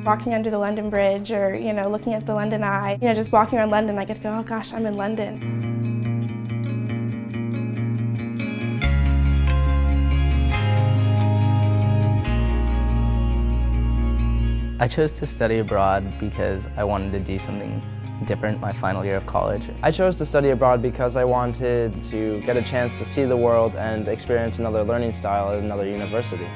Walking under the London Bridge or, looking at the London Eye. Just walking around London, I get to go, oh gosh, I'm in London. I chose to study abroad because I wanted to do something different my final year of college. I chose to study abroad because I wanted to get a chance to see the world and experience another learning style at another university.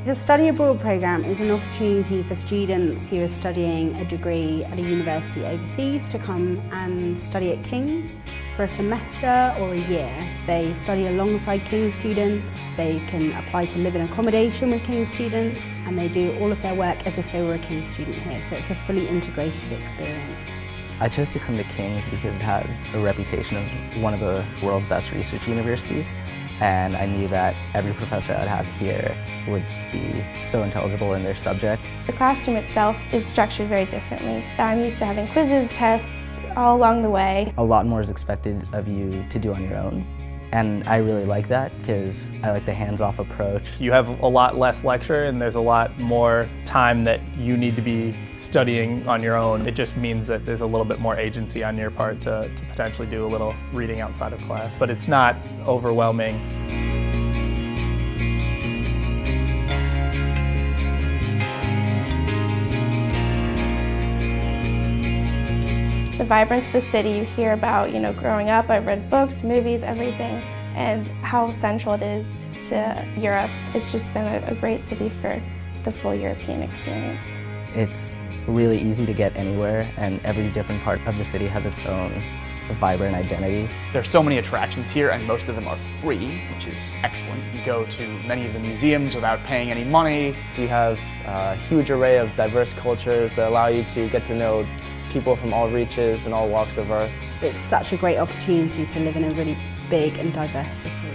The Study Abroad programme is an opportunity for students who are studying a degree at a university overseas to come and study at King's for a semester or a year. They study alongside King's students, they can apply to live in accommodation with King's students, and they do all of their work as if they were a King's student here, so it's a fully integrated experience. I chose to come to King's because it has a reputation as one of the world's best research universities, and I knew that every professor I'd have here would be so intelligible in their subject. The classroom itself is structured very differently. I'm used to having quizzes, tests, all along the way. A lot more is expected of you to do on your own, and I really like that because I like the hands-off approach. You have a lot less lecture and there's a lot more time that you need to be studying on your own. It just means that there's a little bit more agency on your part to potentially do a little reading outside of class, but it's not overwhelming. The vibrance of the city you hear about, growing up, I've read books, movies, everything, and how central it is to Europe. It's just been a great city for the full European experience. It's really easy to get anywhere, and every different part of the city has its own vibrant identity. There's so many attractions here, and most of them are free, which is excellent. You go to many of the museums without paying any money. You have a huge array of diverse cultures that allow you to get to know people from all reaches and all walks of earth. It's such a great opportunity to live in a really big and diverse city.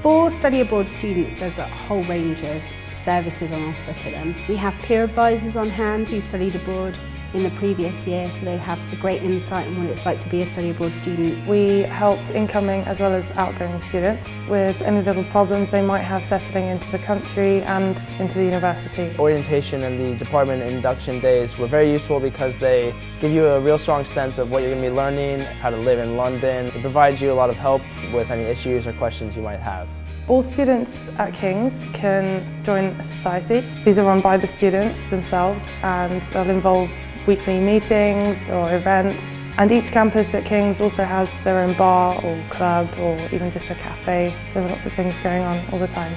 For study abroad students, there's a whole range of services on offer to them. We have peer advisors on hand who studied abroad in the previous year, so they have a great insight on what it's like to be a study abroad student. We help incoming as well as outgoing students with any little problems they might have settling into the country and into the university. Orientation and the department induction days were very useful because they give you a real strong sense of what you're going to be learning, how to live in London. It provides you a lot of help with any issues or questions you might have. All students at King's can join a society. These are run by the students themselves and they'll involve weekly meetings or events. And each campus at King's also has their own bar or club or even just a cafe. So lots of things going on all the time.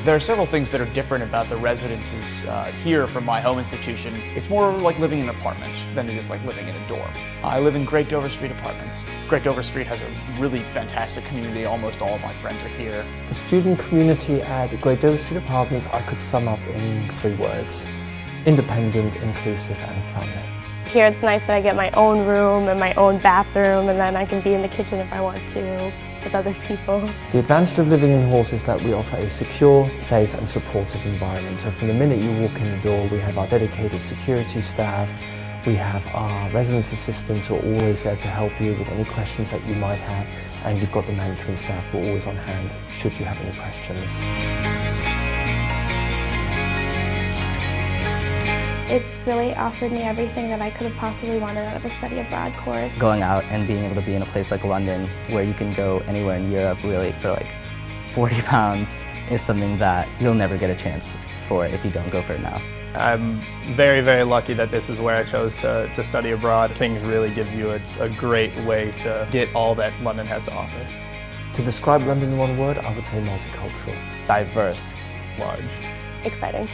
There are several things that are different about the residences here from my home institution. It's more like living in an apartment than it is like living in a dorm. I live in Great Dover Street Apartments. Great Dover Street has a really fantastic community. Almost all of my friends are here. The student community at Great Dover Street Apartments I could sum up in 3 words: independent, inclusive and friendly. Here it's nice that I get my own room and my own bathroom, and then I can be in the kitchen if I want to with other people. The advantage of living in halls is that we offer a secure, safe and supportive environment. So from the minute you walk in the door, we have our dedicated security staff, we have our residence assistants who are always there to help you with any questions that you might have, and you've got the management staff who are always on hand should you have any questions. It's really offered me everything that I could have possibly wanted out of a study abroad course. Going out and being able to be in a place like London where you can go anywhere in Europe really for like £40 is something that you'll never get a chance for if you don't go for it now. I'm very, very lucky that this is where I chose to study abroad. King's really gives you a great way to get all that London has to offer. To describe London in one word, I would say multicultural. Diverse. Large. Exciting.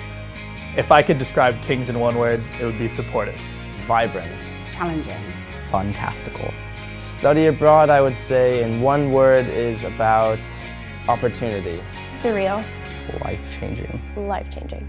If I could describe King's in one word, it would be supportive. Vibrant. Challenging. Fantastical. Study abroad, I would say, in one word is about opportunity. Surreal. Life-changing. Life-changing.